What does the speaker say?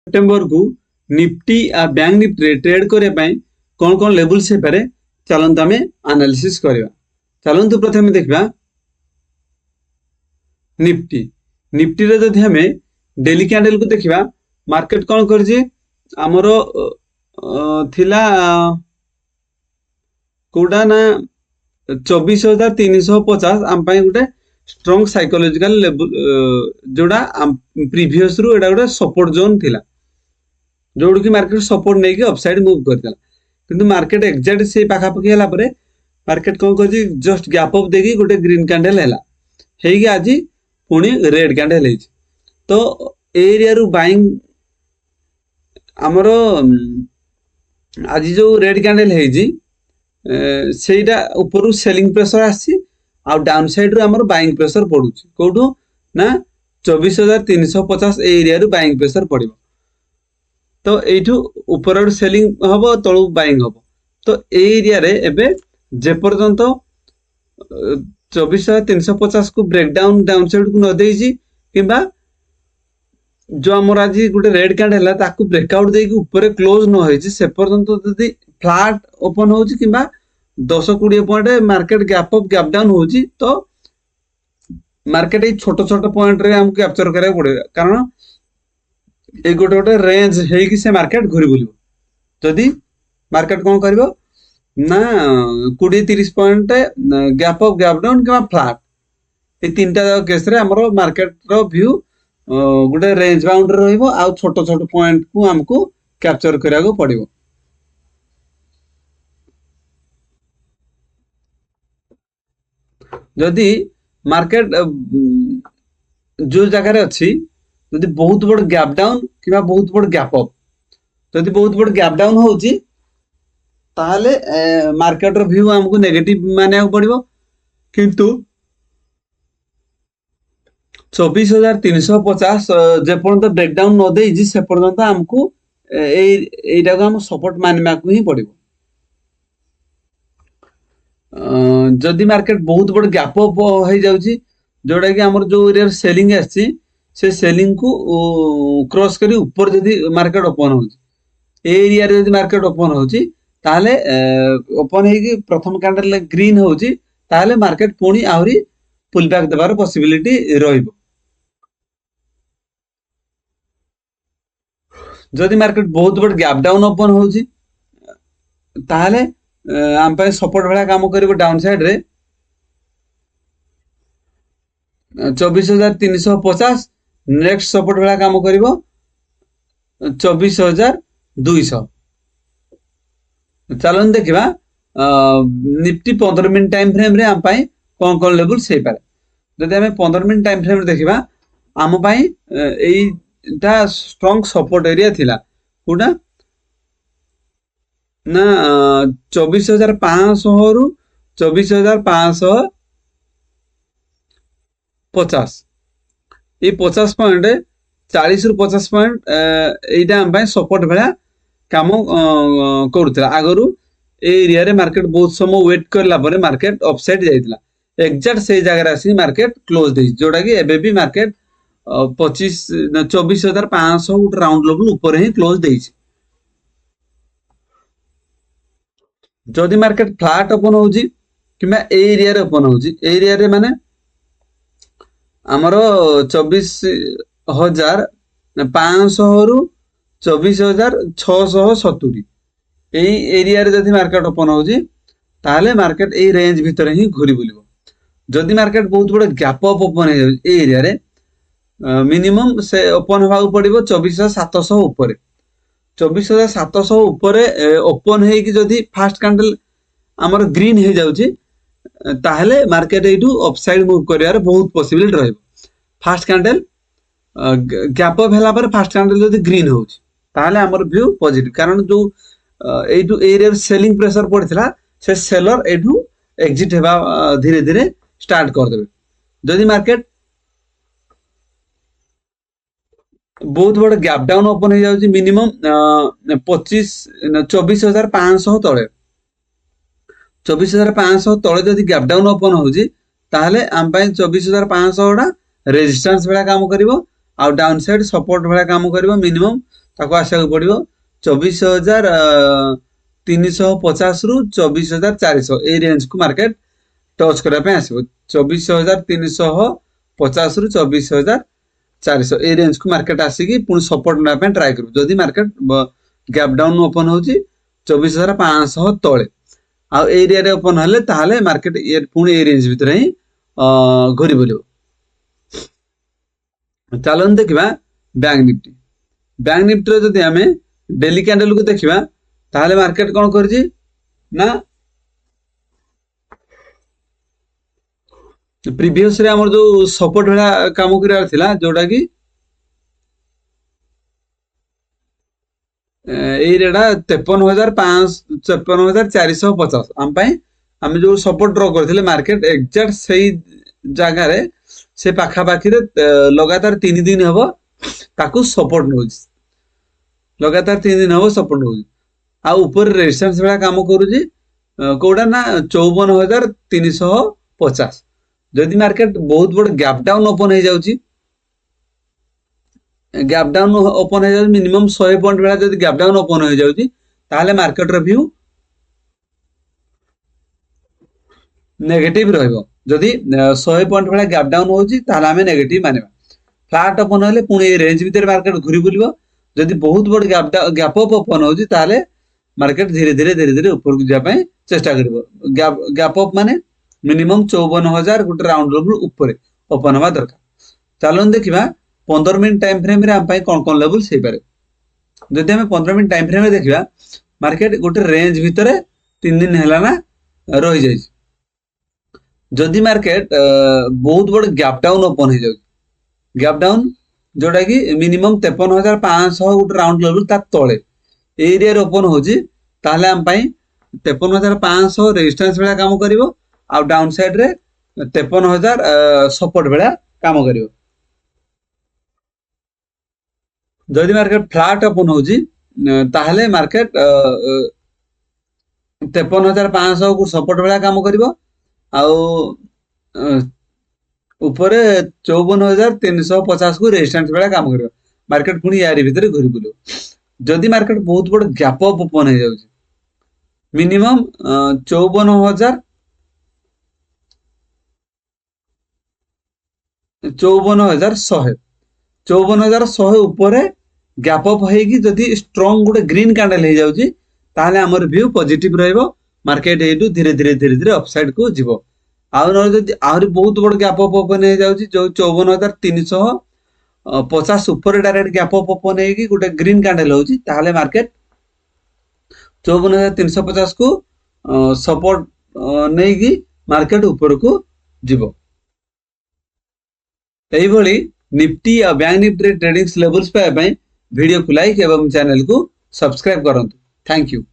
September को Nifty आ bank Nifty trade करने कौन कौन लेवल्स हो पारे चलते आम एनालिसिस करवा। चलतु प्रथम देखा निफ्टी निफ्टी रे जदि आम डेली कैंडल को देखा मार्केट कौन करमर थिला कोटा ना 24,350 आम गोटे स्ट्रॉन्ग साइकोलॉजिकल लेवल जोड़ा प्रीवियस रु एटा गोटे सपोर्ट जोन थिला जोड़ कि मार्केट सपोर्ट नहीं कि अपसाइड मूव करता किंतु मार्केट एक्जेक्ट से पाखापाखि है मार्केट कौन कर जस्ट गैप अप देखी गोटे ग्रीन कैंडल है आज पुणी रेड कैंडल है तो एरिया रु बाइंग आमर आज जो रेड कैंडल है सेटा ऊपर सेलिंग प्रेशर आसी डाउन साइड रू आमर बाइंग प्रेशर पड़ू कौटू ना 24,350 एरिया रु बाइंग प्रेशर पड़ो तो यू ऊपर सेलिंग हम तलू बाइंग हम तो एरिया रे एबे जेपर्यंत 24,350 को ब्रेकडाउन डाउन साइड को न देजी किंबा जो आमर आज गोटे रेड कैंडल है ब्रेकआउट देकी ऊपर क्लोज न होइछि से पर्यंत जदि फ्लैट ओपन होछि किंबा 10-20 point market gap up gap down होछि तो मार्केट ये छोट छोट पॉइंट रे हमको कैप्चर करा पड़े कारण ये गोटे गोटे रेंज है से मार्केट घूरी बुल जदि मार्केट कौन कर ना 20-30 point gap up gap down कि फ्लैट ये तीन केस रे हमरो मार्केट रो व्यू गोटे रेंज बाउंड रहिबो आ छोट छोट पॉइंट को हमको कैप्चर करा को पड़िबो। जदि मार्केट जो जगह रे अच्छी जदि बहुत बड़ गैप डाउन कि बहुत बड़ गैप अप जदि बहुत बड़ गैप डाउन होउची ताहले मार्केट रो व्यू हमको नेगेटिव माने पड़िबो किंतु 24,350 जे पर्यंत ब्रेकडाउन न देजी से पर्यंत हमको एटा को हम सपोर्ट मानवा को ही पड़िबो। जदि मार्केट बहुत बड़ गैप अप हो जाउची जोड़ा कि हमर जो एरिया सेलिंग आसी से सेलिंग को क्रॉस करी ऊपर जदि मार्केट ओपन होची एरिया रे जदि मार्केट ओपन होची ताहले ओपन हे कि प्रथम कैंडल ग्रीन होची ताहले मार्केट पुणी आहुरी पुल बैक देबार पॉसिबिलिटी रहिबो। जदि मार्केट बहुत बड़ गैप डाउन ओपन होची ताहले आम पे सपोर्ट भाया काम करिवो डाउन साइड रे 24,350 नेक्स्ट सपोर्ट भाया काम करिवो 24,200। चलन देखिबा निफ्टी 15 मिनट टाइम फ्रेम रे आम पाई कौन कौन लेवल से पारे जदि हमें 15 मिनट टाइम फ्रेम देखिबा आम पाई एटा स्ट्रांग सपोर्ट एरिया थिला कोडा ना 24,500 रु 24,550 ये 50 पॉइंट 40 रु 50 पॉइंट एटा हम सपोर्ट भाया काम करूला आगरू एरिया रे मार्केट बहुत समय वेट करला परे मार्केट अपसाइड जाइतला एग्जैक्ट से जगह आसी मार्केट क्लोज दे जोड़ा कि एबे भी मार्केट 24,500 गोटे राउंड लेवल ऊपर ही क्लोज देइछि। जदि मार्केट फ्लैट ओपन होउची किबा एरिया रे ओपन होउची एरिया रे माने हमरो 24,500 रु 24,670 एई एरिया रे जदि मार्केट ओपन होउची ताहले मार्केट ए रेंज भीतर ही घुरी बुलिबो। जदि मार्केट बहुत बड़ गैप अप ओपन हो एरिया रे मिनिमम से ओपन होबा पड़िबो 24,700 ऊपर 24,700 ऊपर ओपन है कि जदि फास्ट कैंडल हमर ग्रीन हो जाउची ताहले मार्केट एटू अपसाइड मूव करियार बहुत पॉसिबिलिटी रहइबो। फास्ट कैंडल गैप अप हैला पर फास्ट कैंडल जदि ग्रीन होउची ताहले हमर व्यू पॉजिटिव कारण जो एटू एरिया सेलिंग प्रेशर पड़थिला से सेलर एटू एग्जिट हेबा धीरे धीरे स्टार्ट कर देबे। जदि मार्केट बहुत बड़ गैप डाउन ओपन हो जाउची मिनिमम 24,500 तळे 24,500 तळे जदि गैप डाउन ओपन होउची ताहले आम पाई 24,500 टा रेजिस्टेंस बेला काम करिवो आ डाउन साइड सपोर्ट बेला काम करिवो मिनिमम ताको आशा पड़ो 24,350 रु 24,400 ए रेंज को मार्केट टच करने आसो 24,350 रु 24,400 ए रेंज को मार्केट आसिकी पुणी सपोर्ट ना ट्राए करू जदि मार्केट गैप डाउन ओपन होची 24,500 तले आ एरिया रे ओपन हले ताहाले मार्केट ये पुणी ए रेंज भितर ही घुरी बोलिबो। चलन देखिबा बैंक निफ्टी रे जदि हमें डेली कैंडल को देखिबा ताहाले मार्केट कोन करजी ना प्रीवियस रे हमर जो सपोर्ट वाला काम करियार थिला जोडा की ए रेडा 53,450 हम आम जो सपोर्ट ड्रॉ करथिले मार्केट एग्जैक्ट सही जगह रे से पाखा पाखी रे लगातार 3 दिन हबो ताकू सपोर्ट नोज लगातार 3 दिन हबो सपोर्ट नोज आ ऊपर रेजिस्टेंस वाला काम करूजी कोडा ना 54,350 जदि मार्केट बहुत बड़ गैप डाउन ओपन हो जाउची गैप डाउन ओपन हो जाउची मिनिमम 100 पॉइंट वाला जदि गैप डाउन ओपन हो जाउची ताहले मार्केट रो व्यू नेगेटिव रहइबो जदि 100 पॉइंट वाला गैप डाउन होउची ताहले हमें नेगेटिव मानेबा फ्लैट ओपन होले पुणी रेंज भीतर मार्केट घुरी बुलिबो जदि बहुत बड़ गैप अप ओपन होउची ताहले मार्केट धीरे धीरे ऊपर को जा पय चेष्टा करबो गैप अप माने मिनिमम 54,000 गोटे राउंड लेवल ऊपर ओपन हवा दरकार। चलन देखिबा 15 मिनट टाइम फ्रेम रे हम पय कोन लेवल सही पारे जदि हम 15 मिनट टाइम फ्रेम रे देखिबा मार्केट गोटे रेंज भीतर 3 दिन हैला ना रहि जाय जदि मार्केट बहुत बड़ गैप डाउन ओपन हो जाय गैप डाउन जोटा कि मिनिमम 53,500 गोटे राउंड लेवल ता तळे एरिया रे ओपन होजी ताहले हम पय 53,500 रेजिस्टेंस वाला काम करिवो आ डाउन साइड रे 53,000 सपोर्ट वाला काम करिवो जदि मार्केट फ्लैट ओपन होजी ताहले मार्केट 53,500 को सपोर्ट वाला काम करिवो आ ऊपर 54,350 को रेजिस्टेंस वाला काम करिवो मार्केट पुणी यारी भीतर घुरी बुलो जदि मार्केट बहुत बड़ गैप अप ओपन हो जाउची मिनिमम 54,100 ऊपर गैप अप होगी जदि स्ट्रांग गोटे ग्रीन कैंडल हो जाउची ताहले हमर व्यू पॉजिटिव रहइबो मार्केट एटू धीरे धीरे अपसाइड को जीवो आ जदि आहुरी बहुत बड़ गैप अप ओपन हो जाउची जो 54,350 ऊपर डायरेक्ट गैप अप ओपन होगी गोटे ग्रीन कैंडल होउची ताहले मार्केट 54,350 को सपोर्ट नहीं की मार्केट ऊपर को जीवो एही भली निफ्टी और बैंक निफ्टी ट्रेडिंग लेवल्स पे वीडियो को लाइक एवं चैनल को सब्सक्राइब करंतु। Thank you.